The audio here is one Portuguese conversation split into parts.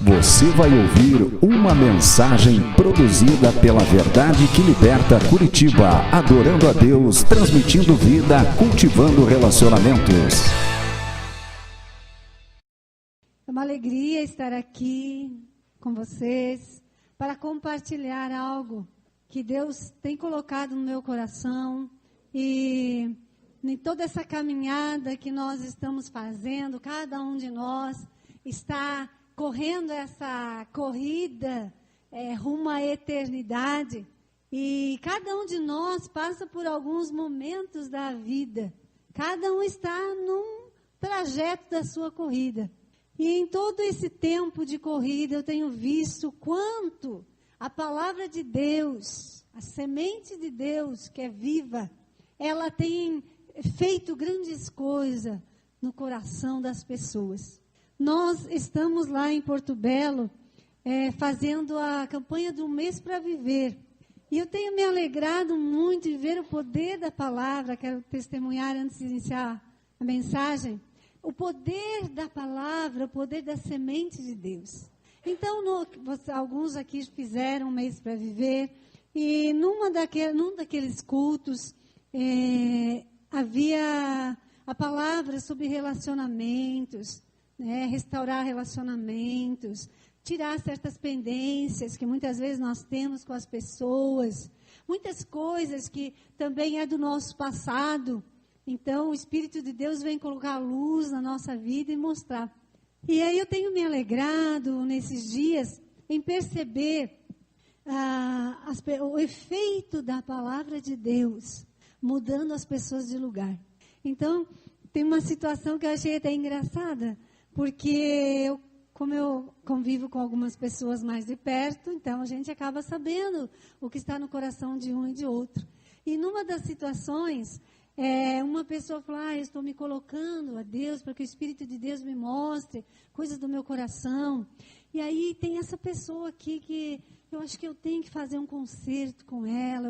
Você vai ouvir uma mensagem produzida pela Verdade que Liberta Curitiba, adorando a Deus, transmitindo vida, cultivando relacionamentos. É uma alegria estar aqui com vocês para compartilhar algo que Deus tem colocado no meu coração e em toda essa caminhada que nós estamos fazendo, cada um de nós está correndo essa corrida rumo à eternidade. E cada um de nós passa por alguns momentos da vida. Cada um está num trajeto da sua corrida. E em todo esse tempo de corrida eu tenho visto quanto a palavra de Deus, a semente de Deus que é viva, ela tem feito grandes coisas no coração das pessoas. Nós estamos lá em Porto Belo, fazendo a campanha do Mês para Viver. E eu tenho me alegrado muito em ver o poder da palavra. Quero testemunhar antes de iniciar a mensagem. O poder da palavra, o poder da semente de Deus. Então, alguns aqui fizeram um Mês para Viver. E num daqueles cultos, havia a palavra sobre relacionamentos. Restaurar relacionamentos, tirar certas pendências que muitas vezes nós temos com as pessoas, muitas coisas que também é do nosso passado. Então, o Espírito de Deus vem colocar luz na nossa vida e mostrar. E aí eu tenho me alegrado nesses dias em perceber o efeito da palavra de Deus, mudando as pessoas de lugar. Então, tem uma situação que eu achei até engraçada, porque como eu convivo com algumas pessoas mais de perto, então a gente acaba sabendo o que está no coração de um e de outro. E numa das situações, uma pessoa falou, eu estou me colocando a Deus para que o Espírito de Deus me mostre coisas do meu coração. E aí tem essa pessoa aqui que eu acho que eu tenho que fazer um concerto com ela,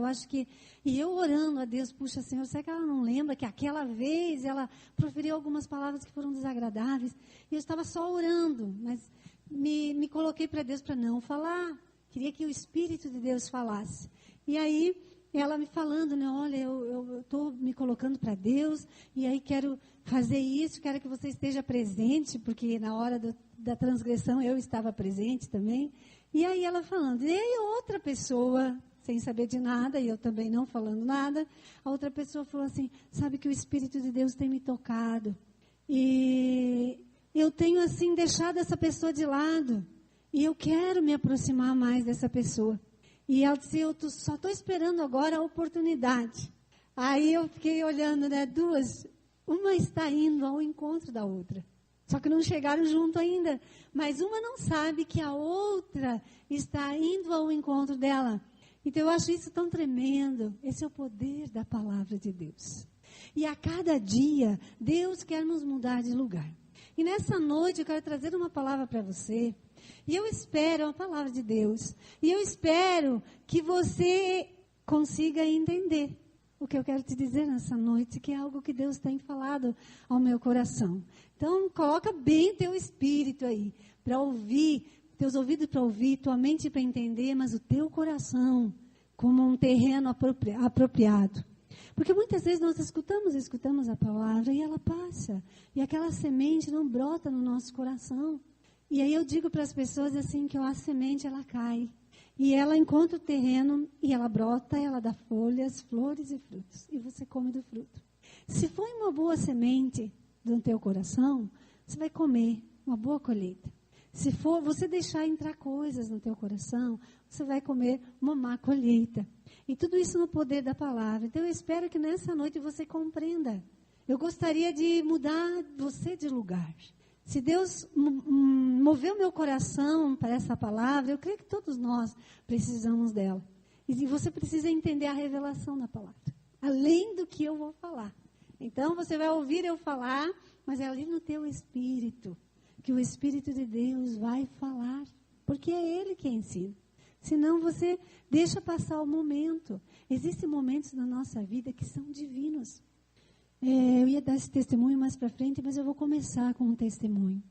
e eu orando a Deus, puxa Senhor, será que ela não lembra que aquela vez ela proferiu algumas palavras que foram desagradáveis? E eu estava só orando, mas me coloquei para Deus para não falar, queria que o Espírito de Deus falasse. E aí, ela me falando, olha, eu estou me colocando para Deus, e aí quero fazer isso, quero que você esteja presente, porque na hora da transgressão eu estava presente também. E aí ela falando, e aí outra pessoa, sem saber de nada, e eu também não falando nada, a outra pessoa falou assim, sabe que o Espírito de Deus tem me tocado, e eu tenho assim deixado essa pessoa de lado, e eu quero me aproximar mais dessa pessoa. E ela disse, eu só estou esperando agora a oportunidade. Aí eu fiquei olhando, duas, uma está indo ao encontro da outra. Só que não chegaram junto ainda. Mas uma não sabe que a outra está indo ao encontro dela. Então eu acho isso tão tremendo. Esse é o poder da palavra de Deus. E a cada dia, Deus quer nos mudar de lugar. E nessa noite eu quero trazer uma palavra para você. E eu espero, uma palavra de Deus. E eu espero que você consiga entender o que eu quero te dizer nessa noite, que é algo que Deus tem falado ao meu coração. Então, coloca bem teu espírito aí, para ouvir, teus ouvidos para ouvir, tua mente para entender, mas o teu coração como um terreno apropriado. Porque muitas vezes nós escutamos a palavra e ela passa. E aquela semente não brota no nosso coração. E aí eu digo para as pessoas assim, que a semente ela cai. E ela encontra o terreno e ela brota, ela dá folhas, flores e frutos. E você come do fruto. Se for uma boa semente do teu coração, você vai comer uma boa colheita. Se for você deixar entrar coisas no teu coração, você vai comer uma má colheita. E tudo isso no poder da palavra. Então eu espero que nessa noite você compreenda. Eu gostaria de mudar você de lugar. Se Deus moveu meu coração para essa palavra, eu creio que todos nós precisamos dela. E você precisa entender a revelação da palavra, além do que eu vou falar. Então, você vai ouvir eu falar, mas é ali no teu espírito, que o Espírito de Deus vai falar, porque é Ele que ensina. Senão você deixa passar o momento. Existem momentos na nossa vida que são divinos. Eu ia dar esse testemunho mais para frente, mas eu vou começar com um testemunho.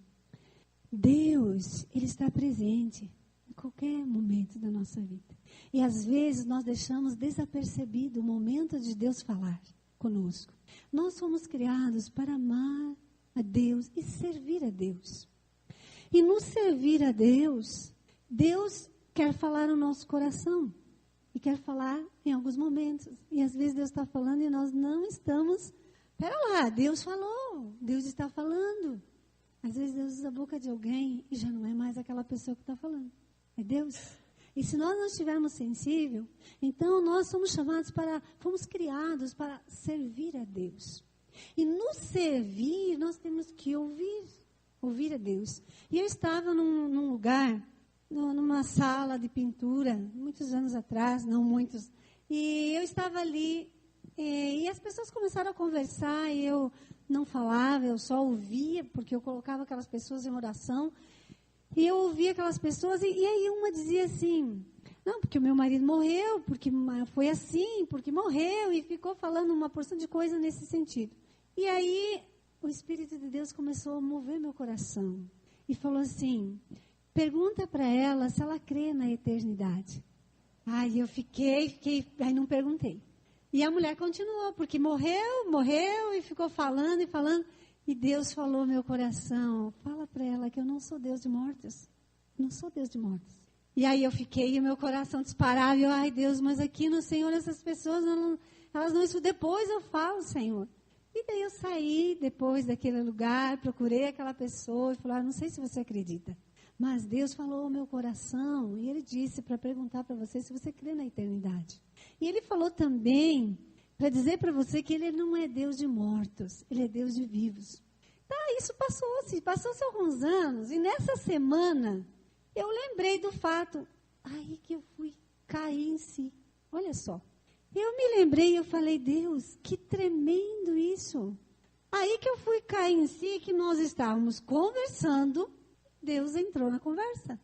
Deus, Ele está presente em qualquer momento da nossa vida. E às vezes nós deixamos desapercebido o momento de Deus falar conosco. Nós fomos criados para amar a Deus e servir a Deus. E no servir a Deus, Deus quer falar no nosso coração. E quer falar em alguns momentos. E às vezes Deus está falando e nós não estamos. Espera lá, Deus falou. Deus está falando. Às vezes Deus usa a boca de alguém e já não é mais aquela pessoa que está falando. É Deus. E se nós não estivermos sensíveis, então nós fomos criados para servir a Deus. E no servir, nós temos que ouvir a Deus. E eu estava num lugar, numa sala de pintura, muitos anos atrás, não muitos, e eu estava ali, e as pessoas começaram a conversar, e eu não falava, eu só ouvia, porque eu colocava aquelas pessoas em oração, e eu ouvia aquelas pessoas, e aí uma dizia assim, não, porque o meu marido morreu, porque foi assim, porque morreu, e ficou falando uma porção de coisa nesse sentido. E aí o Espírito de Deus começou a mover meu coração, e falou assim, pergunta para ela se ela crê na eternidade. Aí eu fiquei, aí não perguntei. E a mulher continuou, porque morreu, e ficou falando, e Deus falou no meu coração, fala para ela que eu não sou Deus de mortos. Não sou Deus de mortos. E aí eu fiquei, e o meu coração disparava, e eu, ai Deus, mas aqui no Senhor, essas pessoas, elas não estudam, depois eu falo, Senhor. E daí eu saí, depois daquele lugar, procurei aquela pessoa, e falei, não sei se você acredita, mas Deus falou ao meu coração, e Ele disse para perguntar para você se você crê na eternidade. E Ele falou também para dizer para você que Ele não é Deus de mortos, Ele é Deus de vivos. Tá, isso passou-se alguns anos, e nessa semana, eu lembrei do fato, aí que eu fui cair em si. Olha só, eu me lembrei, eu falei, Deus, que tremendo isso. Aí que eu fui cair em si, que nós estávamos conversando, Deus entrou na conversa.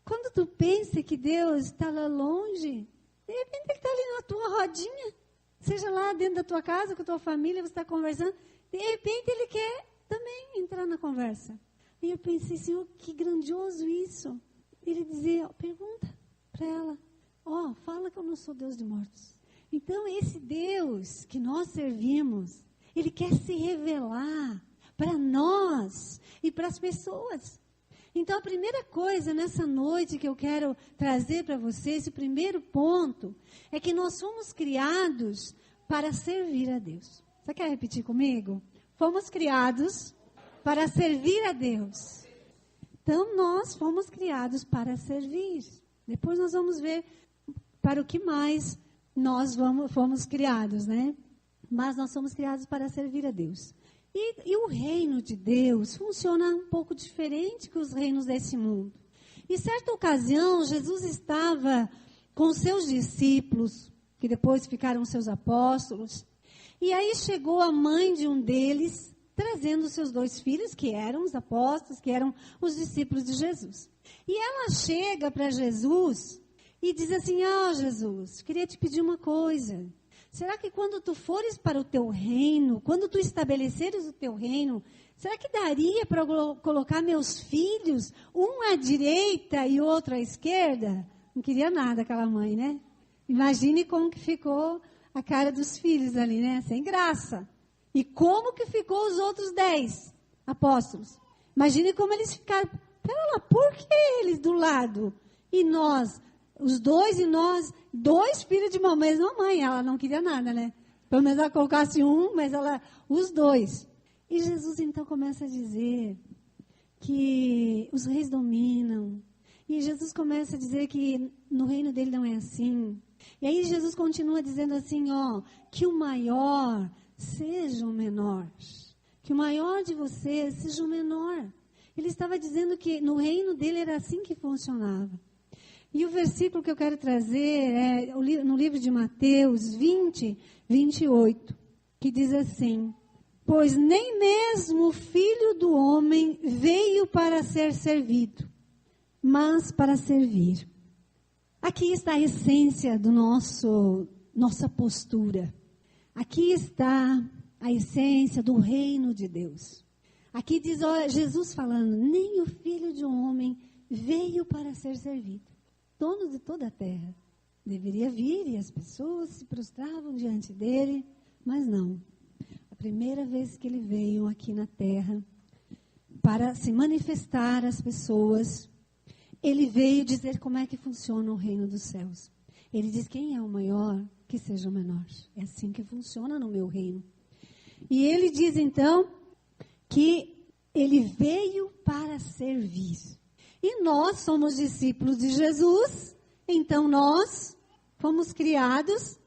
Quando tu pensa que Deus está lá longe, de repente Ele está ali na tua rodinha, seja lá dentro da tua casa, com a tua família, você está conversando, de repente Ele quer também entrar na conversa. E eu pensei, Senhor, que grandioso isso. Ele dizia, pergunta para ela, fala que eu não sou Deus de mortos. Então, esse Deus que nós servimos, Ele quer se revelar para nós e para as pessoas. Então, a primeira coisa nessa noite que eu quero trazer para vocês, o primeiro ponto, é que nós fomos criados para servir a Deus. Você quer repetir comigo? Fomos criados para servir a Deus. Então, nós fomos criados para servir. Depois nós vamos ver para o que mais nós fomos criados, né? Mas nós somos criados para servir a Deus. E o reino de Deus funciona um pouco diferente que os reinos desse mundo. Em certa ocasião, Jesus estava com seus discípulos, que depois ficaram seus apóstolos, e aí chegou a mãe de um deles, trazendo seus 2 filhos, que eram os apóstolos, que eram os discípulos de Jesus. E ela chega para Jesus e diz assim, Jesus, queria te pedir uma coisa. Será que quando tu fores para o teu reino, quando tu estabeleceres o teu reino, será que daria para colocar meus filhos, um à direita e outro à esquerda? Não queria nada aquela mãe, né? Imagine como que ficou a cara dos filhos ali, né? Sem graça. E como que ficou os outros 10 apóstolos? Imagine como eles ficaram. Pera lá, por que eles do lado? E nós, os 2 e nós, 2 filhos de uma mesma mãe. Ela não queria nada, né? Pelo menos ela colocasse um, mas os 2. E Jesus então começa a dizer que os reis dominam. E Jesus começa a dizer que no reino dele não é assim. E aí Jesus continua dizendo assim, que o maior seja o menor. Que o maior de vocês seja o menor. Ele estava dizendo que no reino dele era assim que funcionava. E o versículo que eu quero trazer é no livro de Mateus 20, 28, que diz assim, pois nem mesmo o Filho do Homem veio para ser servido, mas para servir. Aqui está a essência do nossa postura. Aqui está a essência do reino de Deus. Aqui diz, olha, Jesus falando, nem o Filho de um homem veio para ser servido. Dono de toda a terra. Deveria vir e as pessoas se prostravam diante dele, mas não. A primeira vez que ele veio aqui na terra, para se manifestar às pessoas, ele veio dizer como é que funciona o reino dos céus. Ele diz, quem é o maior, que seja o menor. É assim que funciona no meu reino. E ele diz então, que ele veio para servir. E nós somos discípulos de Jesus, então nós fomos criados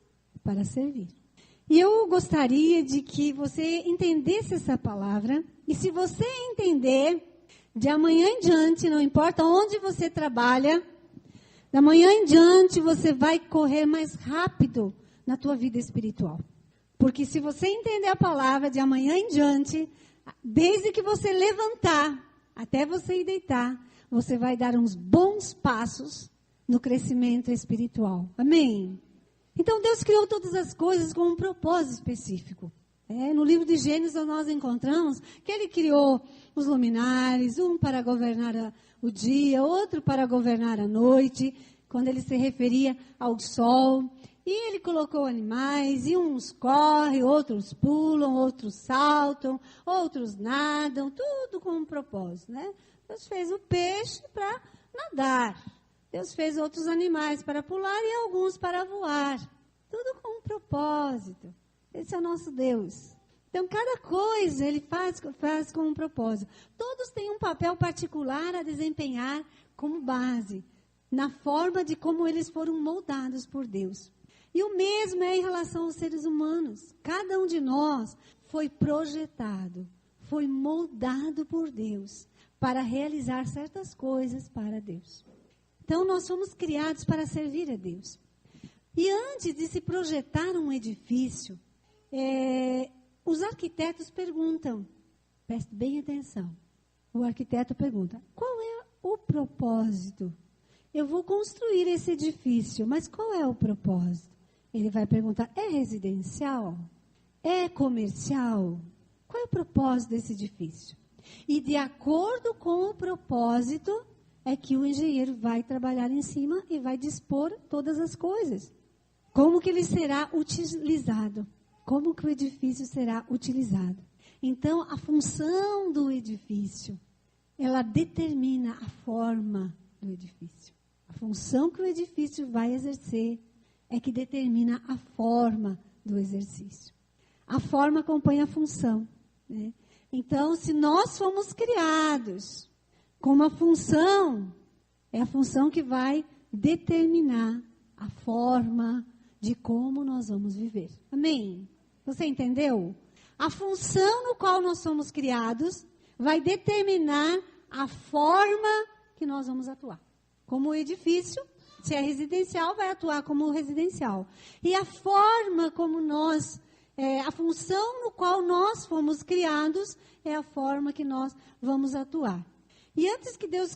para servir. E eu gostaria de que você entendesse essa palavra, e se você entender, de amanhã em diante, não importa onde você trabalha, da manhã em diante você vai correr mais rápido na tua vida espiritual. Porque se você entender a palavra de amanhã em diante, desde que você levantar até você ir deitar, você vai dar uns bons passos no crescimento espiritual. Amém? Então Deus criou todas as coisas com um propósito específico. No livro de Gênesis nós encontramos que ele criou os luminares, um para governar o dia, outro para governar a noite, quando ele se referia ao sol. E ele colocou animais, e uns correm, outros pulam, outros saltam, outros nadam, tudo com um propósito, né? Deus fez o peixe para nadar. Deus fez outros animais para pular e alguns para voar. Tudo com um propósito. Esse é o nosso Deus. Então, cada coisa ele faz com um propósito. Todos têm um papel particular a desempenhar como base, na forma de como eles foram moldados por Deus. E o mesmo é em relação aos seres humanos. Cada um de nós foi projetado, foi moldado por Deus para realizar certas coisas para Deus. Então, nós fomos criados para servir a Deus. E antes de se projetar um edifício, os arquitetos perguntam, preste bem atenção, o arquiteto pergunta, qual é o propósito? Eu vou construir esse edifício, mas qual é o propósito? Ele vai perguntar, é residencial? É comercial? Qual é o propósito desse edifício? E de acordo com o propósito, é que o engenheiro vai trabalhar em cima e vai dispor todas as coisas. Como que ele será utilizado? Como que o edifício será utilizado? Então, a função do edifício, ela determina a forma do edifício. A função que o edifício vai exercer é que determina a forma do exercício. A forma acompanha a função, né? Então, se nós fomos criados com uma função, é a função que vai determinar a forma de como nós vamos viver. Amém? Você entendeu? A função no qual nós somos criados vai determinar a forma que nós vamos atuar. Como o edifício, se é residencial, vai atuar como residencial. E a forma como nós, a função no qual nós fomos criados, é a forma que nós vamos atuar. E antes que Deus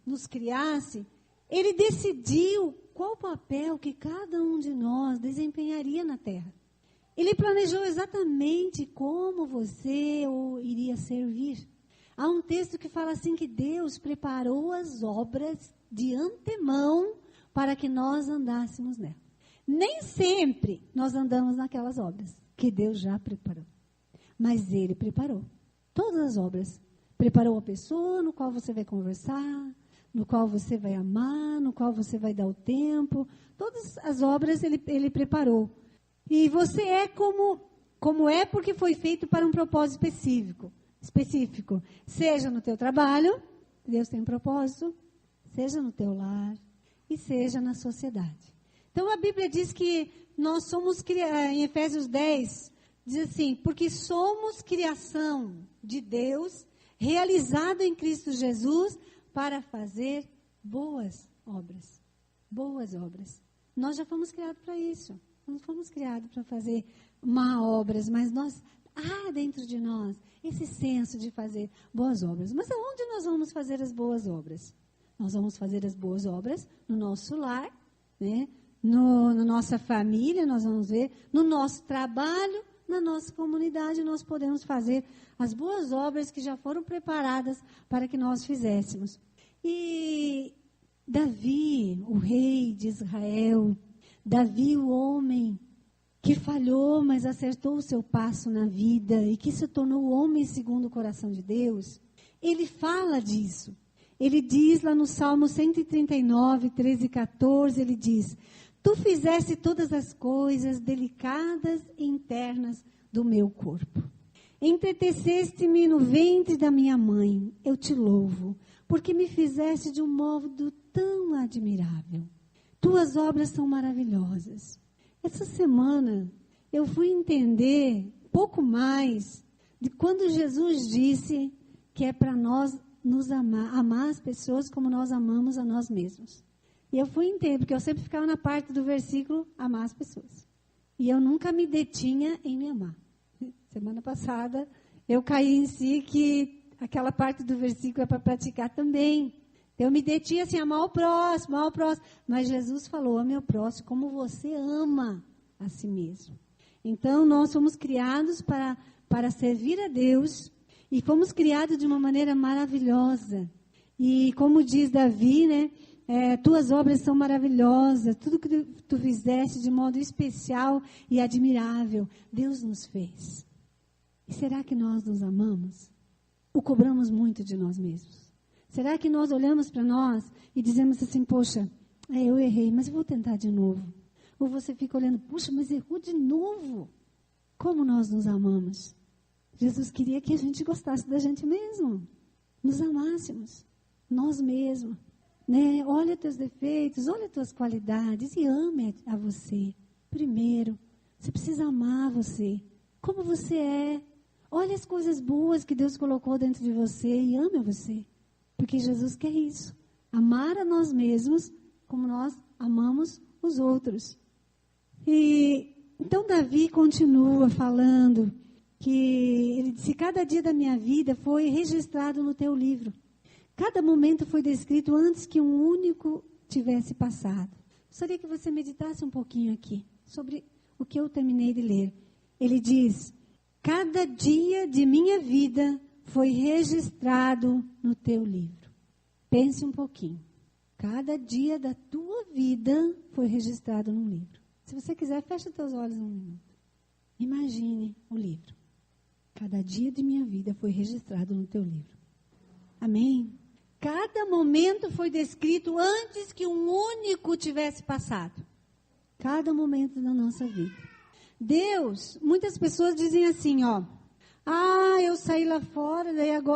nos criasse, Ele decidiu qual papel que cada um de nós desempenharia na terra. Ele planejou exatamente como você iria servir. Há um texto que fala assim que Deus preparou as obras de antemão para que nós andássemos nela. Nem sempre nós andamos naquelas obras que Deus já preparou. Mas Ele preparou todas as obras. Preparou a pessoa no qual você vai conversar, no qual você vai amar, no qual você vai dar o tempo. Todas as obras Ele preparou. E você é como é porque foi feito para um propósito específico. Seja no teu trabalho, Deus tem um propósito, seja no teu lar e seja na sociedade. Então a Bíblia diz que nós somos, em Efésios 10, diz assim, porque somos criação de Deus, realizada em Cristo Jesus, para fazer boas obras. Boas obras. Nós já fomos criados para isso. Não fomos criados para fazer má obras, mas há dentro de nós esse senso de fazer boas obras. Mas aonde nós vamos fazer as boas obras? Nós vamos fazer as boas obras no nosso lar, né? Na nossa família, nós vamos ver, no nosso trabalho, na nossa comunidade nós podemos fazer as boas obras que já foram preparadas para que nós fizéssemos. E Davi, o rei de Israel, Davi, o homem que falhou, mas acertou o seu passo na vida e que se tornou homem segundo o coração de Deus, ele fala disso. Ele diz lá no Salmo 139, 13 e 14, ele diz: Tu fizeste todas as coisas delicadas e internas do meu corpo. Entreteceste-me no ventre da minha mãe. Eu te louvo, porque me fizeste de um modo tão admirável. Tuas obras são maravilhosas. Essa semana eu fui entender um pouco mais de quando Jesus disse que é para nós nos amar as pessoas como nós amamos a nós mesmos. E eu fui entender, porque eu sempre ficava na parte do versículo amar as pessoas. E eu nunca me detinha em me amar. Semana passada eu caí em si que aquela parte do versículo é para praticar também. Eu me detinha assim, amar o próximo. Mas Jesus falou, ame o próximo como você ama a si mesmo. Então, nós fomos criados para servir a Deus e fomos criados de uma maneira maravilhosa. E como diz Davi, né? Tuas obras são maravilhosas, tudo que tu fizeste de modo especial e admirável, Deus nos fez. E será que nós nos amamos? Ou cobramos muito de nós mesmos? Será que nós olhamos para nós e dizemos assim, poxa, eu errei, mas eu vou tentar de novo? Ou você fica olhando, puxa, mas errou de novo? Como nós nos amamos? Jesus queria que a gente gostasse da gente mesmo, nos amássemos, nós mesmos. Né? Olha teus defeitos, olha tuas qualidades e ame a você. Primeiro, você precisa amar você, como você é. Olha as coisas boas que Deus colocou dentro de você e ame a você. Porque Jesus quer isso, amar a nós mesmos como nós amamos os outros. E então Davi continua falando que ele disse, cada dia da minha vida foi registrado no teu livro. Cada momento foi descrito antes que um único tivesse passado. Gostaria que você meditasse um pouquinho aqui sobre o que eu terminei de ler. Ele diz, cada dia de minha vida foi registrado no teu livro. Pense um pouquinho. Cada dia da tua vida foi registrado num livro. Se você quiser, fecha teus olhos um minuto. Imagine o livro. Cada dia de minha vida foi registrado no teu livro. Amém? Cada momento foi descrito antes que um único tivesse passado. Cada momento da nossa vida. Deus, muitas pessoas dizem assim, eu saí lá fora,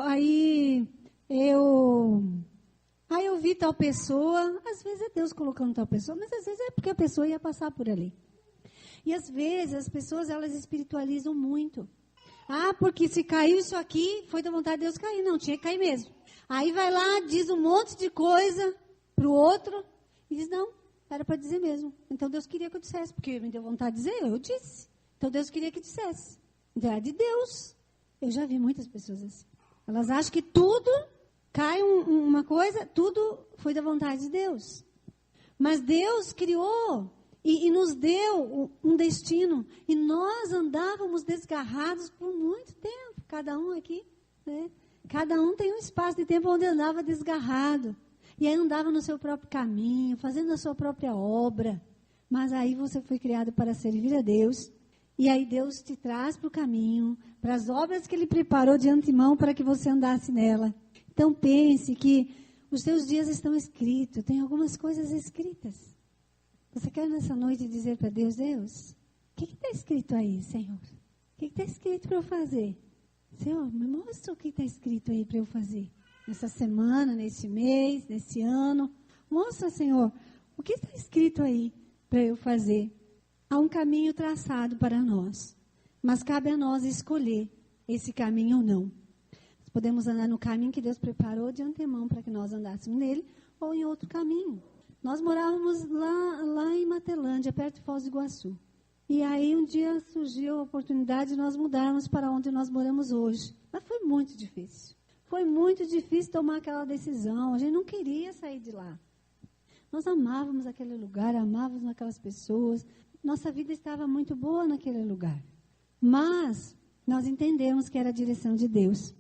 aí eu vi tal pessoa. Às vezes é Deus colocando tal pessoa, mas às vezes é porque a pessoa ia passar por ali. E às vezes as pessoas, elas espiritualizam muito. Porque se caiu isso aqui, foi da vontade de Deus cair. Não, tinha que cair mesmo. Aí vai lá, diz um monte de coisa para o outro, e diz, não, era para dizer mesmo. Então Deus queria que eu dissesse, porque me deu vontade de dizer, eu disse. Então Deus queria que dissesse. Então é de Deus. Eu já vi muitas pessoas assim. Elas acham que tudo, cai uma coisa, tudo foi da vontade de Deus. Mas Deus criou e nos deu um destino. E nós andávamos desgarrados por muito tempo, cada um aqui, né? Cada um tem um espaço de tempo onde andava desgarrado. E aí andava no seu próprio caminho, fazendo a sua própria obra. Mas aí você foi criado para servir a Deus. E aí Deus te traz para o caminho, para as obras que Ele preparou de antemão para que você andasse nela. Então pense que os seus dias estão escritos, tem algumas coisas escritas. Você quer nessa noite dizer para Deus, Deus, o que está escrito aí, Senhor? O que está escrito para eu fazer? Senhor, me mostra o que está escrito aí para eu fazer. Nessa semana, nesse mês, nesse ano. Mostra, Senhor, o que está escrito aí para eu fazer. Há um caminho traçado para nós. Mas cabe a nós escolher esse caminho ou não. Nós podemos andar no caminho que Deus preparou de antemão para que nós andássemos nele, ou em outro caminho. Nós morávamos lá em Matelândia, perto de Foz do Iguaçu. E aí um dia surgiu a oportunidade de nós mudarmos para onde nós moramos hoje. Mas foi muito difícil. Foi muito difícil tomar aquela decisão. A gente não queria sair de lá. Nós amávamos aquele lugar, amávamos aquelas pessoas. Nossa vida estava muito boa naquele lugar. Mas nós entendemos que era a direção de Deus.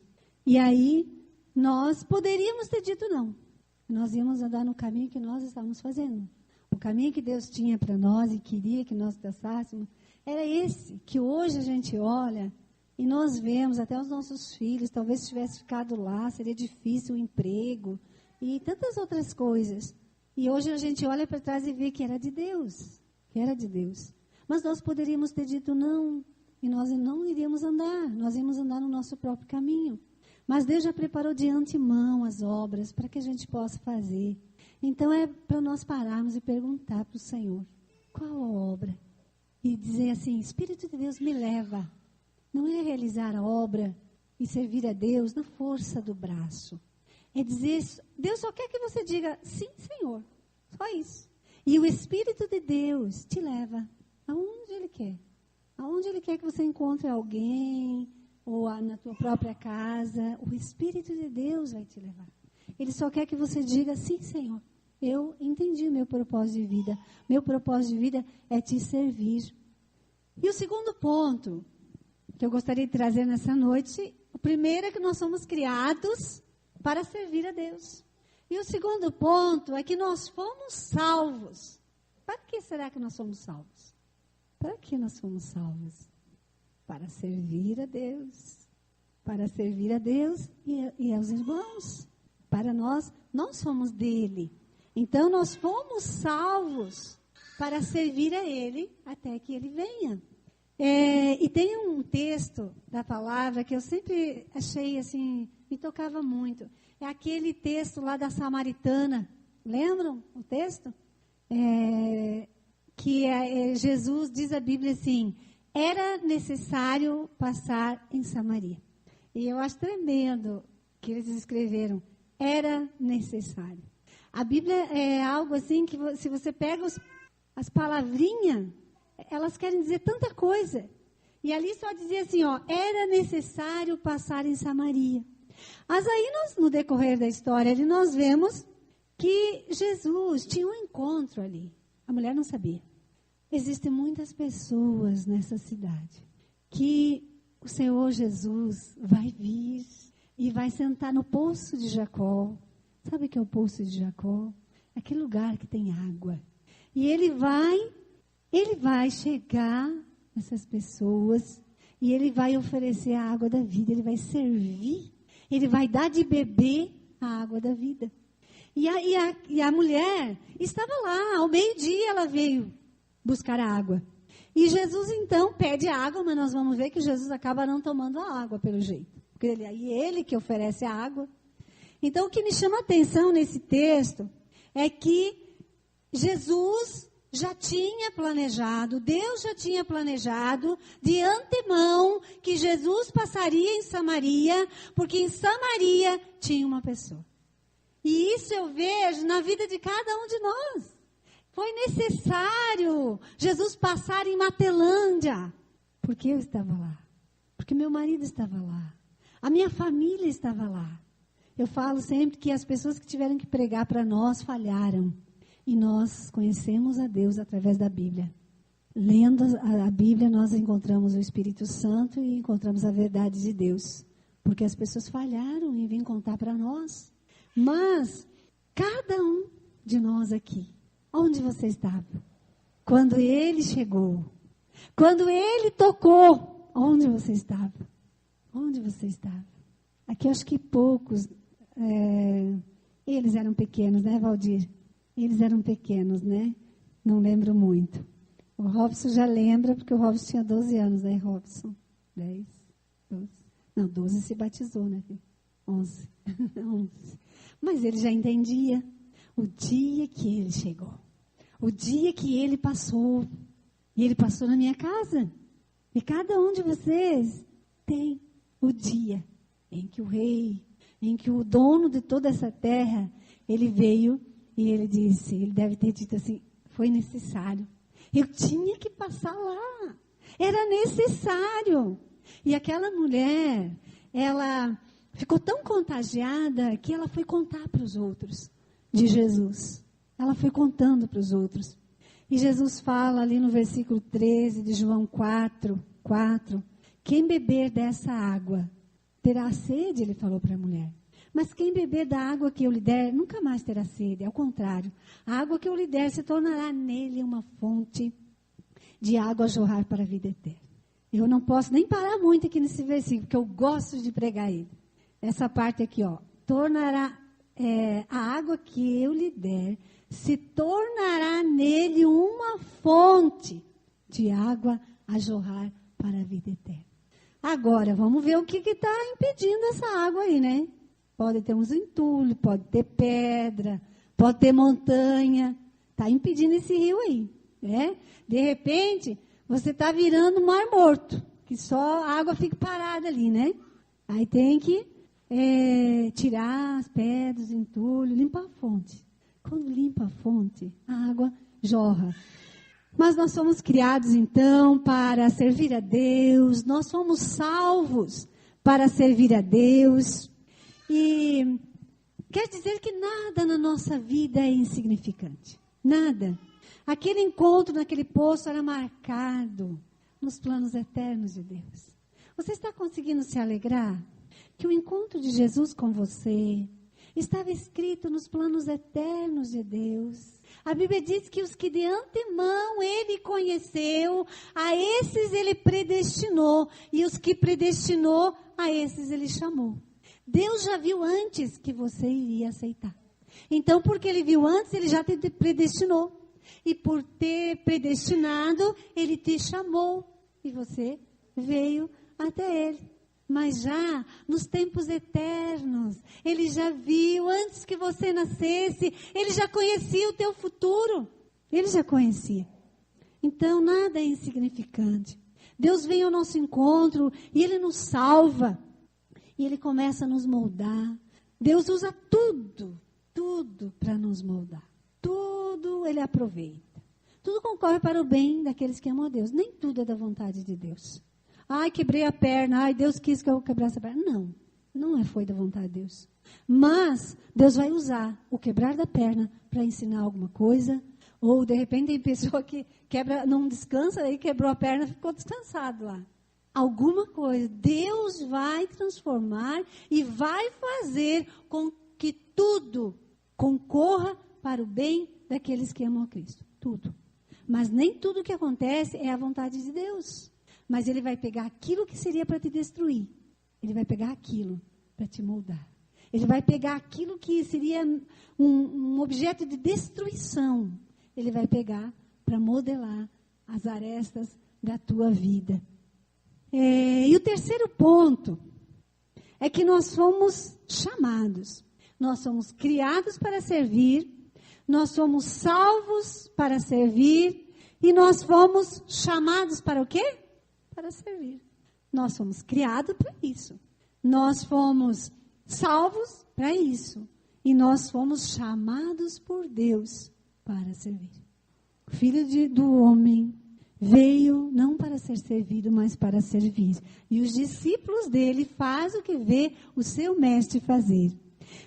E aí, nós poderíamos ter dito não. Nós íamos andar no caminho que nós estávamos fazendo. O caminho que Deus tinha para nós e queria que nós traçássemos, era esse, que hoje a gente olha e nós vemos, até os nossos filhos, talvez se tivesse ficado lá, seria difícil o emprego e tantas outras coisas. E hoje a gente olha para trás e vê que era de Deus, Mas nós poderíamos ter dito não, e nós não iríamos andar, nós íamos andar no nosso próprio caminho. Mas Deus já preparou de antemão as obras para que a gente possa fazer. Então é para nós pararmos e perguntar para o Senhor, qual a obra? E dizer assim, Espírito de Deus me leva. Não é realizar a obra e servir a Deus na força do braço. É dizer, Deus só quer que você diga, sim, Senhor. Só isso. E o Espírito de Deus te leva aonde Ele quer. Aonde Ele quer que você encontre alguém, ou na tua própria casa, o Espírito de Deus vai te levar. Ele só quer que você diga, sim, Senhor, eu entendi o meu propósito de vida. Meu propósito de vida é te servir. E o segundo ponto que eu gostaria de trazer nessa noite, o primeiro é que nós somos criados para servir a Deus. E o segundo ponto é que nós fomos salvos. Para que será que nós somos salvos? Para que nós fomos salvos? Para servir a Deus. Para servir a Deus e aos irmãos. Para nós somos dele. Então, nós fomos salvos para servir a ele até que ele venha. E tem um texto da palavra que eu sempre achei assim, me tocava muito. É aquele texto lá da Samaritana. Lembram o texto? Jesus diz a Bíblia assim, era necessário passar em Samaria. E eu acho tremendo que eles escreveram, era necessário. A Bíblia é algo assim que se você pega as palavrinhas, elas querem dizer tanta coisa. E ali só dizia assim, era necessário passar em Samaria. Mas aí no decorrer da história ali nós vemos que Jesus tinha um encontro ali. A mulher não sabia. Existem muitas pessoas nessa cidade que o Senhor Jesus vai vir e vai sentar no poço de Jacó. Sabe o que é o poço de Jacó? Aquele lugar que tem água. E ele vai chegar nessas pessoas e ele vai oferecer a água da vida, ele vai servir, ele vai dar de beber a água da vida. E a mulher estava lá, ao meio-dia ela veio buscar a água. E Jesus então pede a água, mas nós vamos ver que Jesus acaba não tomando a água pelo jeito. Porque ele que oferece a água. Então o que me chama a atenção nesse texto é que Jesus já tinha planejado, Deus já tinha planejado de antemão que Jesus passaria em Samaria, porque em Samaria tinha uma pessoa. E isso eu vejo na vida de cada um de nós. Foi necessário Jesus passar em Matelândia, porque eu estava lá, porque meu marido estava lá, a minha família estava lá. Eu falo sempre que as pessoas que tiveram que pregar para nós falharam. E nós conhecemos a Deus através da Bíblia. Lendo a Bíblia, nós encontramos o Espírito Santo e encontramos a verdade de Deus. Porque as pessoas falharam em vir contar para nós. Mas, cada um de nós aqui, onde você estava? Quando ele chegou, quando ele tocou, onde você estava? Onde você estava? Aqui eu acho que poucos, eles eram pequenos, né, Valdir? Eles eram pequenos, né? Não lembro muito. O Robson já lembra, porque o Robson tinha 12 anos, né, Robson? 10, 12. Não, 12 se batizou, né, filho? 11. 11. Mas ele já entendia o dia que ele chegou. O dia que ele passou. E ele passou na minha casa. E cada um de vocês tem o dia em que o rei, em que o dono de toda essa terra, ele veio. E ele disse, ele deve ter dito assim, foi necessário. Eu tinha que passar lá. Era necessário. E aquela mulher, ela ficou tão contagiada que ela foi contar para os outros de Jesus. Ela foi contando para os outros. E Jesus fala ali no versículo 13 de João 4, Quem beber dessa água terá sede, ele falou para a mulher. Mas quem beber da água que eu lhe der, nunca mais terá sede. Ao contrário, a água que eu lhe der se tornará nele uma fonte de água a jorrar para a vida eterna. Eu não posso nem parar muito aqui nesse versículo, porque eu gosto de pregar ele. Essa parte aqui, ó. Tornará, a água que eu lhe der, se tornará nele uma fonte de água a jorrar para a vida eterna. Agora, vamos ver o que está impedindo essa água aí, né? Pode ter uns entulhos, pode ter pedra, pode ter montanha. Está impedindo esse rio aí, né? De repente, você está virando um mar morto, que só a água fica parada ali, né? Aí tem que tirar as pedras, os entulhos, limpar a fonte. Quando limpa a fonte, a água jorra. Mas nós somos criados, então, para servir a Deus. Nós somos salvos para servir a Deus. E quer dizer que nada na nossa vida é insignificante. Nada. Aquele encontro naquele poço era marcado nos planos eternos de Deus. Você está conseguindo se alegrar que o encontro de Jesus com você estava escrito nos planos eternos de Deus? A Bíblia diz que os que de antemão ele conheceu, a esses ele predestinou. E os que predestinou, a esses ele chamou. Deus já viu antes que você iria aceitar. Então, porque ele viu antes, ele já te predestinou. E por ter predestinado, ele te chamou. E você veio até ele. Mas já nos tempos eternos, ele já viu, antes que você nascesse, ele já conhecia o teu futuro. Ele já conhecia. Então, nada é insignificante. Deus vem ao nosso encontro e ele nos salva. E ele começa a nos moldar. Deus usa tudo para nos moldar. Tudo ele aproveita. Tudo concorre para o bem daqueles que amam a Deus. Nem tudo é da vontade de Deus. Ai, quebrei a perna. Ai, Deus quis que eu quebrasse a perna. Não foi da vontade de Deus. Mas Deus vai usar o quebrar da perna para ensinar alguma coisa. Ou, de repente, tem pessoa que quebra, não descansa, aí quebrou a perna e ficou descansado lá. Alguma coisa. Deus vai transformar e vai fazer com que tudo concorra para o bem daqueles que amam a Cristo. Tudo. Mas nem tudo que acontece é a vontade de Deus. Mas ele vai pegar aquilo que seria para te destruir. Ele vai pegar aquilo para te moldar. Ele vai pegar aquilo que seria um objeto de destruição. Ele vai pegar para modelar as arestas da tua vida. E o terceiro ponto é que nós fomos chamados. Nós somos criados para servir. Nós somos salvos para servir. E nós fomos chamados para o quê? Para servir. Nós fomos criados para isso. Nós fomos salvos para isso. E nós fomos chamados por Deus para servir. O Filho do Homem veio não para ser servido, mas para servir. E os discípulos dele fazem o que vê o seu mestre fazer.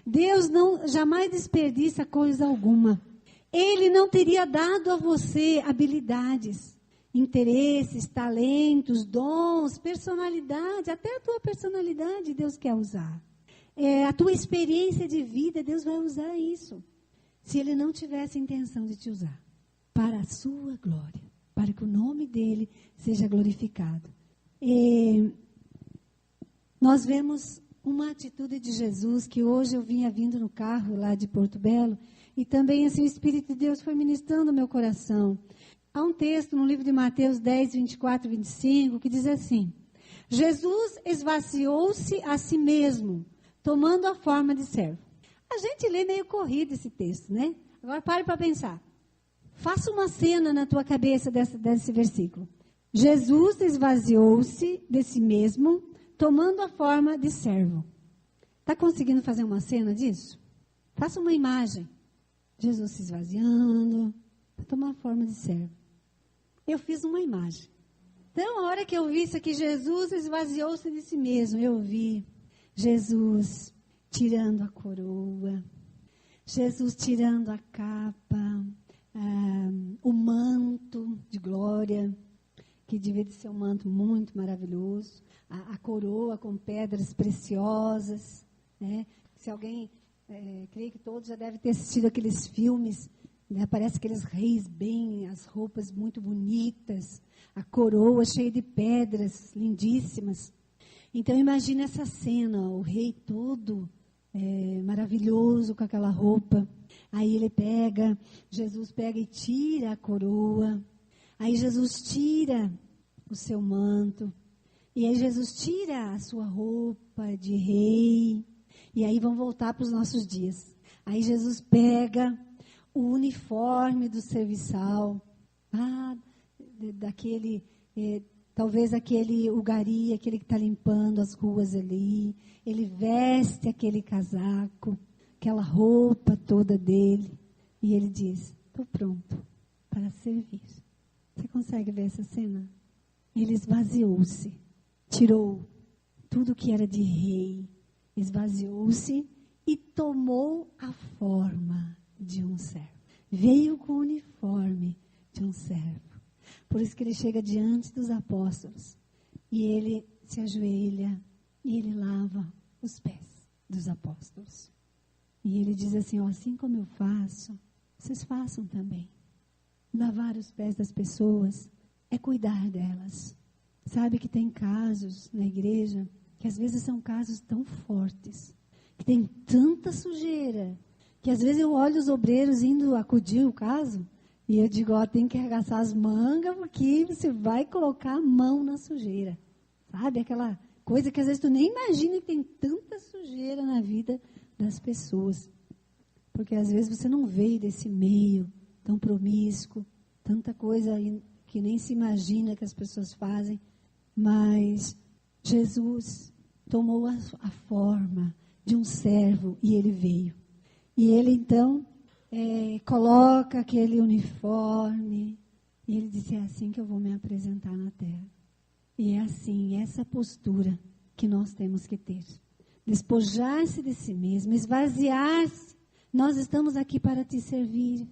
Deus jamais desperdiça coisa alguma. Ele não teria dado a você habilidades, interesses, talentos, dons, personalidade, até a tua personalidade Deus quer usar. A tua experiência de vida, Deus vai usar isso. Se Ele não tivesse intenção de te usar. Para a sua glória. Para que o nome dEle seja glorificado. Nós vemos uma atitude de Jesus que hoje eu vinha vindo no carro lá de Porto Belo. E também assim o Espírito de Deus foi ministrando ao meu coração. Há um texto no livro de Mateus 10, 24 e 25, que diz assim: Jesus esvaziou-se a si mesmo, tomando a forma de servo. A gente lê meio corrido esse texto, né? Agora pare para pensar. Faça uma cena na tua cabeça desse versículo. Jesus esvaziou-se de si mesmo, tomando a forma de servo. Está conseguindo fazer uma cena disso? Faça uma imagem. Jesus se esvaziando, para tomar a forma de servo. Eu fiz uma imagem. Então, a hora que eu vi isso aqui, Jesus esvaziou-se de si mesmo, eu vi Jesus tirando a coroa, Jesus tirando a capa, o manto de glória, que devia de ser um manto muito maravilhoso, a coroa com pedras preciosas, né? Se alguém, creio que todos já devem ter assistido aqueles filmes, né? Parece aqueles reis bem, as roupas muito bonitas, a coroa cheia de pedras lindíssimas. Então imagine essa cena, o rei todo maravilhoso com aquela roupa. Aí Jesus pega e tira a coroa. Aí Jesus tira o seu manto. E aí Jesus tira a sua roupa de rei. E aí vamos voltar para os nossos dias. Aí Jesus pega o uniforme do serviçal. Talvez aquele ugari, aquele que está limpando as ruas ali. Ele veste aquele casaco, aquela roupa toda dele. E ele diz, estou pronto para servir. Você consegue ver essa cena? Ele esvaziou-se, tirou tudo que era de rei, esvaziou-se e tomou a forma de um servo. Veio com o uniforme de um servo. Por isso que ele chega diante dos apóstolos e ele se ajoelha e ele lava os pés dos apóstolos. E ele diz assim, assim como eu faço, vocês façam também. Lavar os pés das pessoas é cuidar delas. Sabe que tem casos na igreja que às vezes são casos tão fortes, que tem tanta sujeira, que às vezes eu olho os obreiros indo acudir o caso e eu digo, tem que arregaçar as mangas porque você vai colocar a mão na sujeira. Sabe, aquela coisa que às vezes tu nem imagina que tem tanta sujeira na vida das pessoas. Porque às vezes você não veio desse meio tão promíscuo, tanta coisa que nem se imagina que as pessoas fazem, mas Jesus tomou a forma de um servo e ele veio. E ele então coloca aquele uniforme e ele disse, é assim que eu vou me apresentar na terra. E é assim, essa postura que nós temos que ter. Despojar-se de si mesmo, esvaziar-se. Nós estamos aqui para te servir.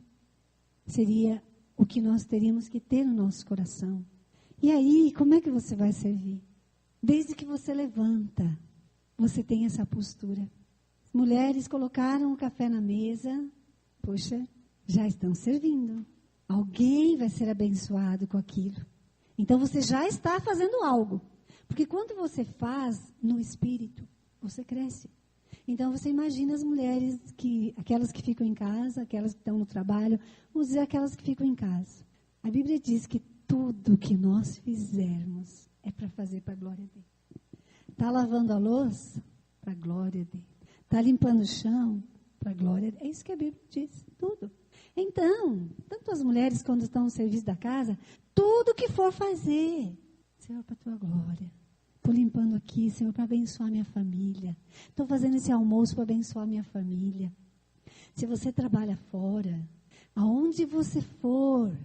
Seria o que nós teríamos que ter no nosso coração. E aí, como é que você vai servir? Desde que você levanta, você tem essa postura. As mulheres colocaram o café na mesa, poxa, já estão servindo. Alguém vai ser abençoado com aquilo. Então você já está fazendo algo. Porque quando você faz no espírito, você cresce. Então, você imagina as mulheres, aquelas que ficam em casa, aquelas que estão no trabalho, vamos dizer aquelas que ficam em casa. A Bíblia diz que tudo que nós fizermos é para fazer para a glória dele. Está lavando a louça? Para a glória dele. Está limpando o chão? Para a glória dele. É isso que a Bíblia diz, tudo. Então, tanto as mulheres quando estão no serviço da casa, tudo que for fazer, Senhor, para a tua glória. Estou limpando aqui, Senhor, para abençoar minha família. Estou fazendo esse almoço para abençoar minha família. Se você trabalha fora, aonde você for,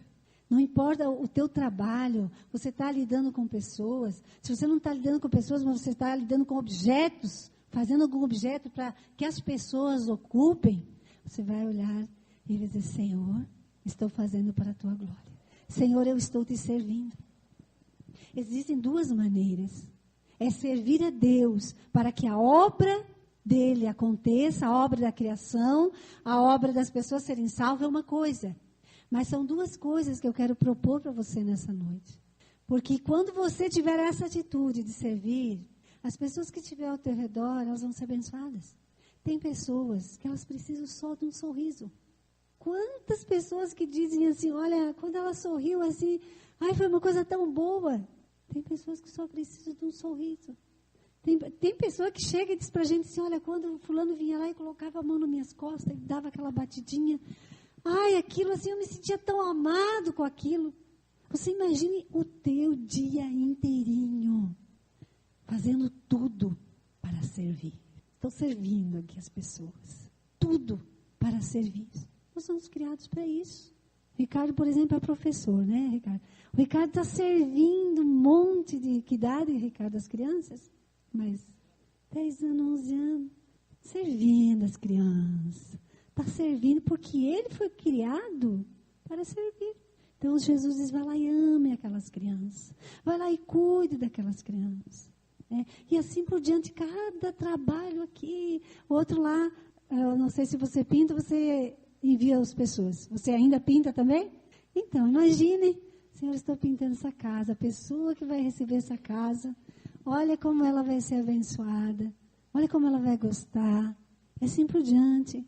não importa o teu trabalho, você está lidando com pessoas. Se você não está lidando com pessoas, mas você está lidando com objetos, fazendo algum objeto para que as pessoas ocupem, você vai olhar e vai dizer, Senhor, estou fazendo para a tua glória. Senhor, eu estou te servindo. Existem duas maneiras. É servir a Deus para que a obra dele aconteça, a obra da criação, a obra das pessoas serem salvas é uma coisa. Mas são duas coisas que eu quero propor para você nessa noite. Porque quando você tiver essa atitude de servir, as pessoas que estiverem ao teu redor, elas vão ser abençoadas. Tem pessoas que elas precisam só de um sorriso. Quantas pessoas que dizem assim, olha, quando ela sorriu assim, foi uma coisa tão boa. Tem pessoas que só precisam de um sorriso. Tem pessoa que chega e diz para a gente assim, olha, quando o fulano vinha lá e colocava a mão nas minhas costas e dava aquela batidinha, aquilo assim, eu me sentia tão amado com aquilo. Você imagine o teu dia inteirinho, fazendo tudo para servir. Estou servindo aqui as pessoas. Tudo para servir. Nós somos criados para isso. Ricardo, por exemplo, é professor, né, Ricardo? O Ricardo está servindo um monte de... Que idade, Ricardo, as crianças? Mas 10 anos, 11 anos. Servindo as crianças. Está servindo porque ele foi criado para servir. Então Jesus diz, vai lá e ame aquelas crianças. Vai lá e cuide daquelas crianças. E assim por diante, cada trabalho aqui, outro lá, eu não sei se você pinta, você envia as pessoas. Você ainda pinta também? Então, imagine, Senhor, estou pintando essa casa, a pessoa que vai receber essa casa, olha como ela vai ser abençoada, olha como ela vai gostar, assim por diante.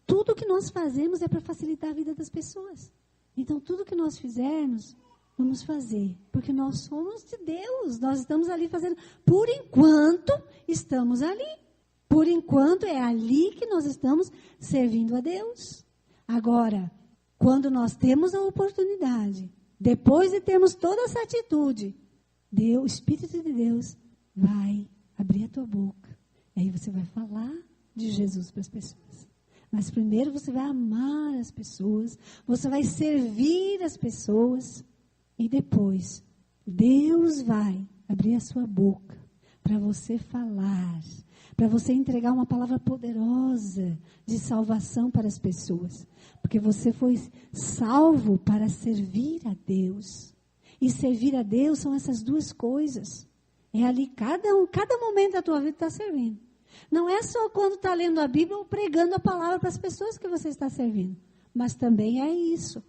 Tudo que nós fazemos é para facilitar a vida das pessoas. Então, tudo que nós fizermos, vamos fazer, porque nós somos de Deus, nós estamos ali fazendo, por enquanto, estamos ali. Por enquanto, é ali que nós estamos servindo a Deus. Agora, quando nós temos a oportunidade, depois de termos toda essa atitude, o Espírito de Deus vai abrir a tua boca. E aí você vai falar de Jesus para as pessoas. Mas primeiro você vai amar as pessoas, você vai servir as pessoas. E depois, Deus vai abrir a sua boca para você falar, para você entregar uma palavra poderosa de salvação para as pessoas. Porque você foi salvo para servir a Deus. E servir a Deus são essas duas coisas. É ali, cada momento da tua vida está servindo. Não é só quando está lendo a Bíblia ou pregando a palavra para as pessoas que você está servindo. Mas também é isso.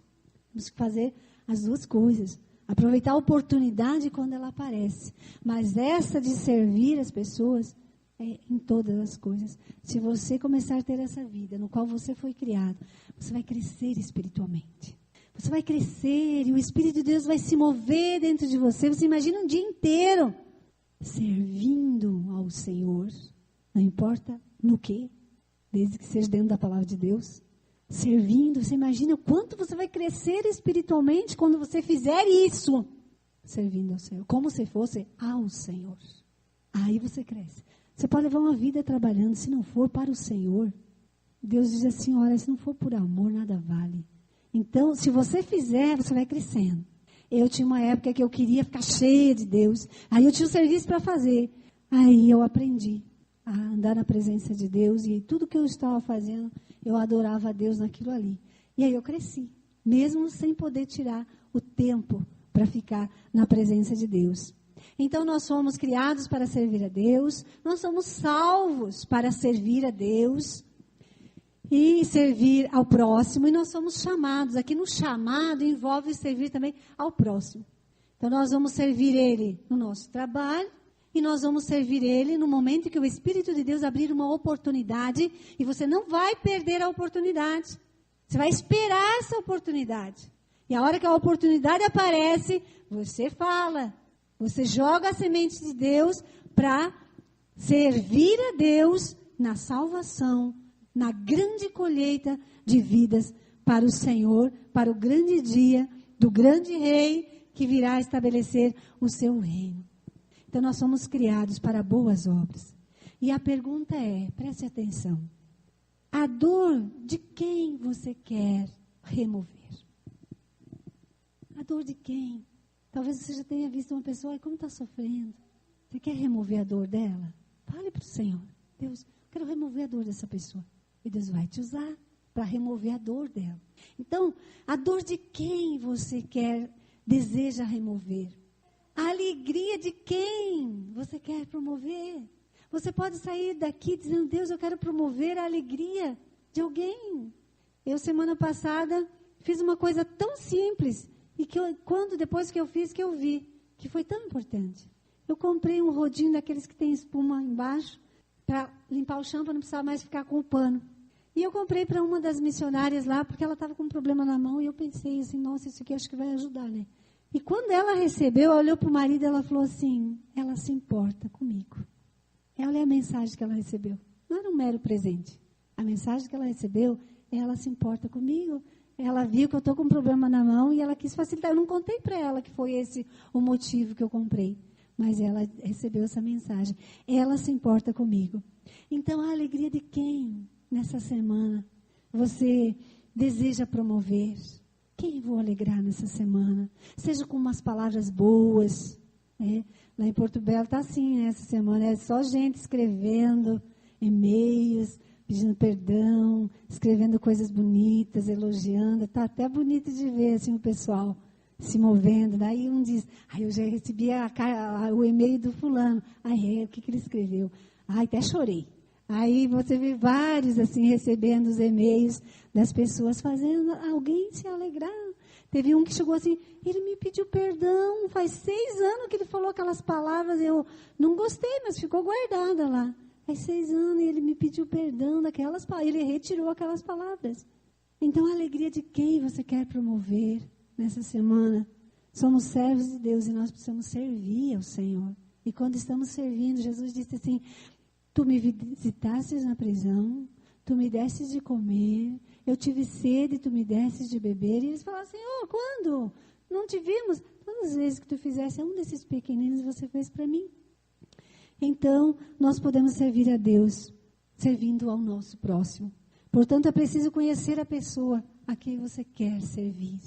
Temos que fazer as duas coisas. Aproveitar a oportunidade quando ela aparece. Mas essa de servir as pessoas é em todas as coisas. Se você começar a ter essa vida no qual você foi criado, você vai crescer espiritualmente. Você vai crescer e o Espírito de Deus vai se mover dentro de você. Você imagina um dia inteiro servindo ao Senhor. Não importa no quê, desde que seja dentro da palavra de Deus. Servindo, você imagina o quanto você vai crescer espiritualmente quando você fizer isso. Servindo ao Senhor, como se fosse ao Senhor. Aí você cresce. Você pode levar uma vida trabalhando, se não for para o Senhor. Deus diz assim, olha, se não for por amor, nada vale. Então, se você fizer, você vai crescendo. Eu tinha uma época que eu queria ficar cheia de Deus. Aí eu tinha um serviço para fazer. Aí eu aprendi a andar na presença de Deus. E tudo que eu estava fazendo, eu adorava a Deus naquilo ali. E aí eu cresci. Mesmo sem poder tirar o tempo para ficar na presença de Deus. Então nós somos criados para servir a Deus. Nós somos salvos para servir a Deus. E servir ao próximo, e nós somos chamados. Aqui no chamado envolve servir também ao próximo. Então nós vamos servir Ele no nosso trabalho, e nós vamos servir Ele no momento que o Espírito de Deus abrir uma oportunidade, e você não vai perder a oportunidade. Você vai esperar essa oportunidade. E a hora que a oportunidade aparece, você fala. Você joga a semente de Deus para servir a Deus na salvação, na grande colheita de vidas para o Senhor, para o grande dia do grande rei que virá estabelecer o seu reino. Então nós somos criados para boas obras. E a pergunta é, preste atenção, a dor de quem você quer remover? A dor de quem? Talvez você já tenha visto uma pessoa, como está sofrendo? Você quer remover a dor dela? Fale para o Senhor, Deus, quero remover a dor dessa pessoa. E Deus vai te usar para remover a dor dela. Então, a dor de quem você deseja remover? A alegria de quem você quer promover? Você pode sair daqui dizendo, Deus, eu quero promover a alegria de alguém. Eu, semana passada, fiz uma coisa tão simples, e que depois que eu fiz, que eu vi, que foi tão importante. Eu comprei um rodinho daqueles que tem espuma embaixo, para limpar o chão, para não precisar mais ficar com o pano. E eu comprei para uma das missionárias lá, porque ela estava com um problema na mão, e eu pensei assim, nossa, isso aqui acho que vai ajudar, né? E quando ela recebeu, ela olhou para o marido e ela falou assim, ela se importa comigo. Olha a mensagem que ela recebeu. Não era um mero presente. A mensagem que ela recebeu, ela se importa comigo. Ela viu que eu estou com um problema na mão e ela quis facilitar. Eu não contei para ela que foi esse o motivo que eu comprei. Mas ela recebeu essa mensagem. Ela se importa comigo. Então, a alegria de quem nessa semana você deseja promover? Quem vou alegrar nessa semana? Seja com umas palavras boas. Né? Lá em Porto Belo está assim, né, essa semana. É só gente escrevendo e-mails, pedindo perdão, escrevendo coisas bonitas, elogiando. Está até bonito de ver assim, o pessoal se movendo. Daí um diz, eu já recebi o e-mail do fulano. O que ele escreveu? Até chorei. Aí você vê vários assim recebendo os e-mails das pessoas, fazendo alguém se alegrar. Teve um que chegou assim, ele me pediu perdão, faz 6 anos que ele falou aquelas palavras, eu não gostei, mas ficou guardada lá. Faz 6 anos e ele me pediu perdão daquelas palavras, ele retirou aquelas palavras. Então a alegria de quem você quer promover nessa semana? Somos servos de Deus e nós precisamos servir ao Senhor. E quando estamos servindo, Jesus disse assim, tu me visitastes na prisão, tu me destes de comer, eu tive sede, tu me destes de beber. E eles falaram assim, quando? Não te vimos? Todas as vezes que tu fizesse um desses pequeninos, você fez para mim. Então, nós podemos servir a Deus, servindo ao nosso próximo. Portanto, é preciso conhecer a pessoa a quem você quer servir.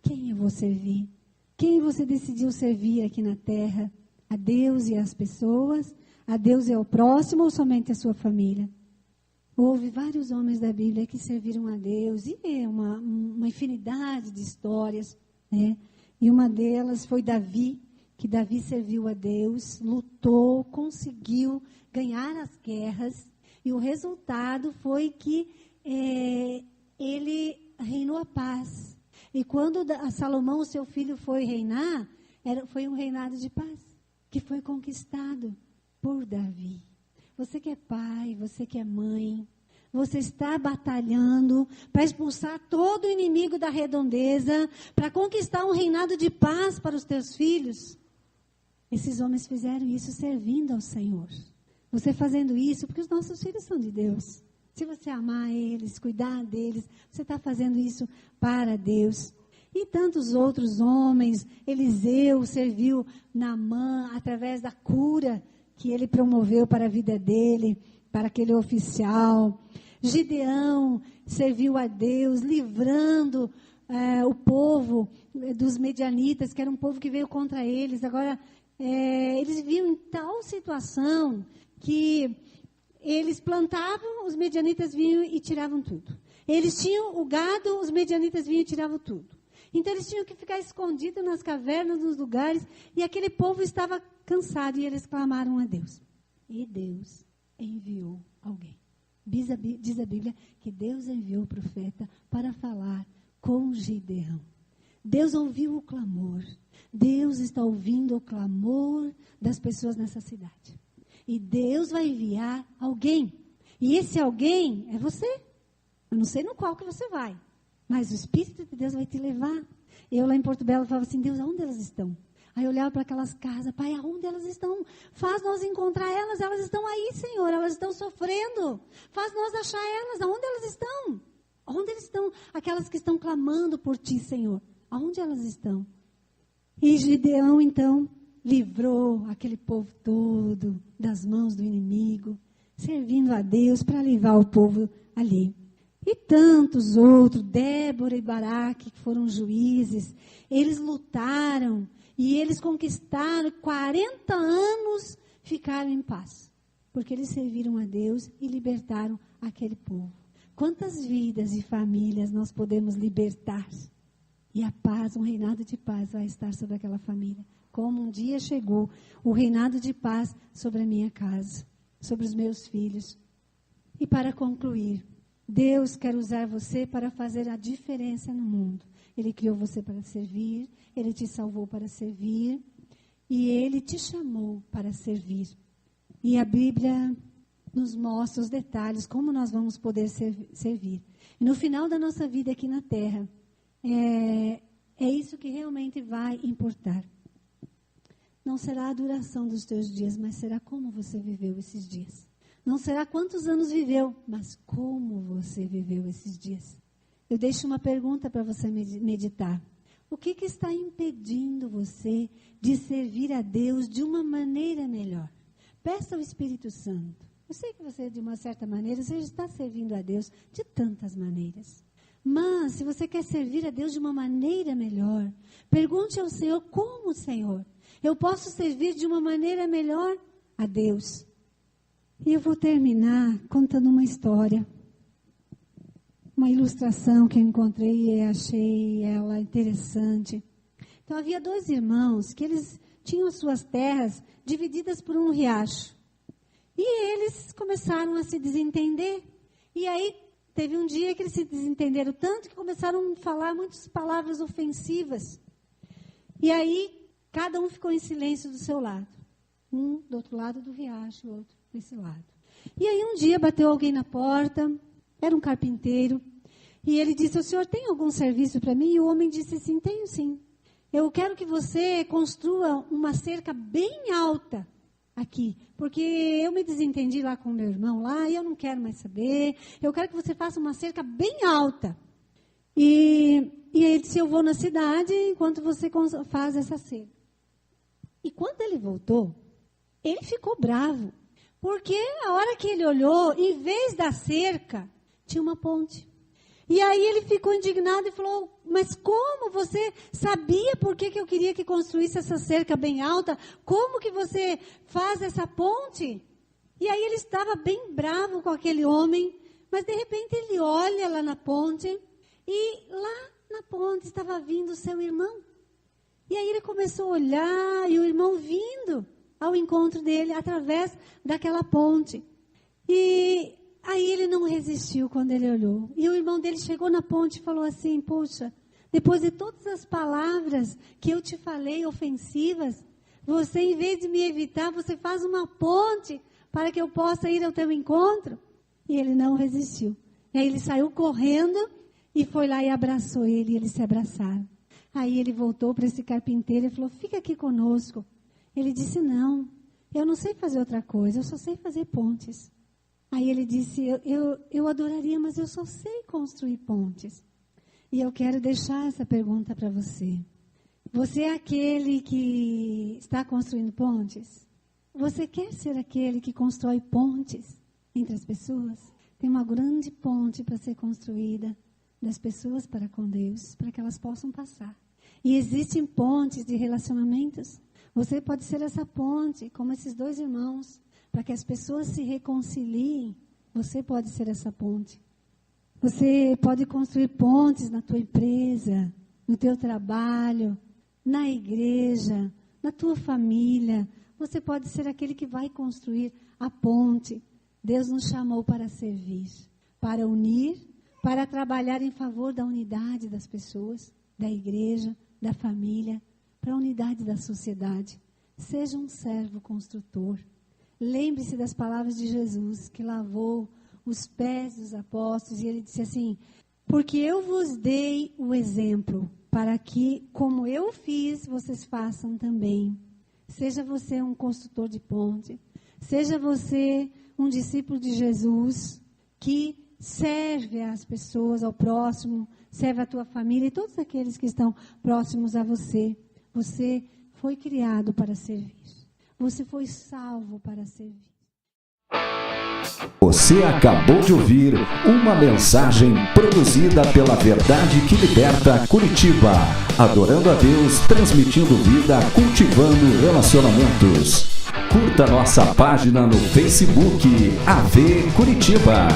Quem eu vou servir? Quem você decidiu servir aqui na terra? A Deus e as pessoas? A Deus e ao próximo ou somente a sua família? Houve vários homens da Bíblia que serviram a Deus, e é uma infinidade de histórias, né? E uma delas foi Davi, que Davi serviu a Deus, lutou, conseguiu ganhar as guerras, e o resultado foi que ele reinou a paz. E quando Salomão, seu filho, foi reinar, foi um reinado de paz, que foi conquistado por Davi. Você que é pai, você que é mãe, você está batalhando para expulsar todo o inimigo da redondeza, para conquistar um reinado de paz para os teus filhos. Esses homens fizeram isso servindo ao Senhor. Você fazendo isso, porque os nossos filhos são de Deus. Se você amar eles, cuidar deles, você está fazendo isso para Deus. E tantos outros homens, Eliseu serviu Naamã através da cura que ele promoveu para a vida dele, para aquele oficial. Gideão serviu a Deus, livrando o povo dos medianitas, que era um povo que veio contra eles. Agora, eles viviam em tal situação que eles plantavam, os medianitas vinham e tiravam tudo. Eles tinham o gado, os medianitas vinham e tiravam tudo. Então, eles tinham que ficar escondidos nas cavernas, nos lugares, e aquele povo estava cansado, e eles clamaram a Deus. E Deus enviou alguém. Diz a Bíblia que Deus enviou o profeta para falar com Gideão. Deus ouviu o clamor. Deus está ouvindo o clamor das pessoas nessa cidade. E Deus vai enviar alguém. E esse alguém é você. Eu não sei no qual que você vai. Mas o Espírito de Deus vai te levar. Eu lá em Porto Belo falava assim, Deus, aonde elas estão? Aí eu olhava para aquelas casas, Pai, aonde elas estão? Faz nós encontrar elas, elas estão aí, Senhor, elas estão sofrendo. Faz nós achar elas, aonde elas estão? Onde elas estão? Aquelas que estão clamando por Ti, Senhor. Aonde elas estão? E Gideão, então, livrou aquele povo todo das mãos do inimigo, servindo a Deus para livrar o povo ali. E tantos outros, Débora e Baraque, que foram juízes, eles lutaram e eles conquistaram 40 anos, ficaram em paz. Porque eles serviram a Deus e libertaram aquele povo. Quantas vidas e famílias nós podemos libertar? E a paz, um reinado de paz vai estar sobre aquela família. Como um dia chegou o reinado de paz sobre a minha casa, sobre os meus filhos. E para concluir, Deus quer usar você para fazer a diferença no mundo. Ele criou você para servir, Ele te salvou para servir e Ele te chamou para servir. E a Bíblia nos mostra os detalhes, como nós vamos poder servir. E no final da nossa vida aqui na terra, é isso que realmente vai importar. Não será a duração dos teus dias, mas será como você viveu esses dias. Não será quantos anos viveu, mas como você viveu esses dias. Eu deixo uma pergunta para você meditar. O que está impedindo você de servir a Deus de uma maneira melhor? Peça ao Espírito Santo. Eu sei que você, de uma certa maneira, você está servindo a Deus de tantas maneiras. Mas, se você quer servir a Deus de uma maneira melhor, pergunte ao Senhor, como, Senhor? Eu posso servir de uma maneira melhor a Deus? E eu vou terminar contando uma história. Uma ilustração que eu encontrei e achei ela interessante. Então, havia 2 irmãos que eles tinham suas terras divididas por um riacho. E eles começaram a se desentender. E aí, teve um dia que eles se desentenderam tanto que começaram a falar muitas palavras ofensivas. E aí, cada um ficou em silêncio do seu lado. Um do outro lado do riacho, o outro desse lado. E aí, um dia, bateu alguém na porta, era um carpinteiro, e ele disse: o senhor tem algum serviço para mim? E o homem disse assim: tenho sim. Eu quero que você construa uma cerca bem alta aqui, porque eu me desentendi lá com o meu irmão lá, e eu não quero mais saber. Eu quero que você faça uma cerca bem alta. E ele disse: eu vou na cidade enquanto você faz essa cerca. E quando ele voltou, ele ficou bravo, porque a hora que ele olhou, em vez da cerca, tinha uma ponte. E aí ele ficou indignado e falou: mas como você sabia por que eu queria que construísse essa cerca bem alta? Como que você faz essa ponte? E aí ele estava bem bravo com aquele homem, mas de repente ele olha lá na ponte, e lá na ponte estava vindo o seu irmão. E aí ele começou a olhar, e o irmão vindo ao encontro dele, através daquela ponte. E aí ele não resistiu quando ele olhou. E o irmão dele chegou na ponte e falou assim: poxa, depois de todas as palavras que eu te falei, ofensivas, você, em vez de me evitar, você faz uma ponte para que eu possa ir ao teu encontro. E ele não resistiu. E aí ele saiu correndo e foi lá e abraçou ele, e eles se abraçaram. Aí ele voltou para esse carpinteiro e falou: fica aqui conosco. Ele disse: não, eu não sei fazer outra coisa, eu só sei fazer pontes. Aí ele disse: eu adoraria, mas eu só sei construir pontes. E eu quero deixar essa pergunta para você. Você é aquele que está construindo pontes? Você quer ser aquele que constrói pontes entre as pessoas? Tem uma grande ponte para ser construída das pessoas para com Deus, para que elas possam passar. E existem pontes de relacionamentos. Você pode ser essa ponte, como esses 2 irmãos, para que as pessoas se reconciliem. Você pode ser essa ponte. Você pode construir pontes na tua empresa, no teu trabalho, na igreja, na tua família. Você pode ser aquele que vai construir a ponte. Deus nos chamou para servir, para unir, para trabalhar em favor da unidade das pessoas, da igreja, da família, para a unidade da sociedade. Seja um servo construtor. Lembre-se das palavras de Jesus, que lavou os pés dos apóstolos, e ele disse assim: porque eu vos dei o exemplo, para que, como eu fiz, vocês façam também. Seja você um construtor de ponte, seja você um discípulo de Jesus, que serve às pessoas, ao próximo, serve à tua família e todos aqueles que estão próximos a você. Você foi criado para servir. Você foi salvo para servir. Você acabou de ouvir uma mensagem produzida pela Verdade que Liberta Curitiba. Adorando a Deus, transmitindo vida, cultivando relacionamentos. Curta nossa página no Facebook, AV Curitiba.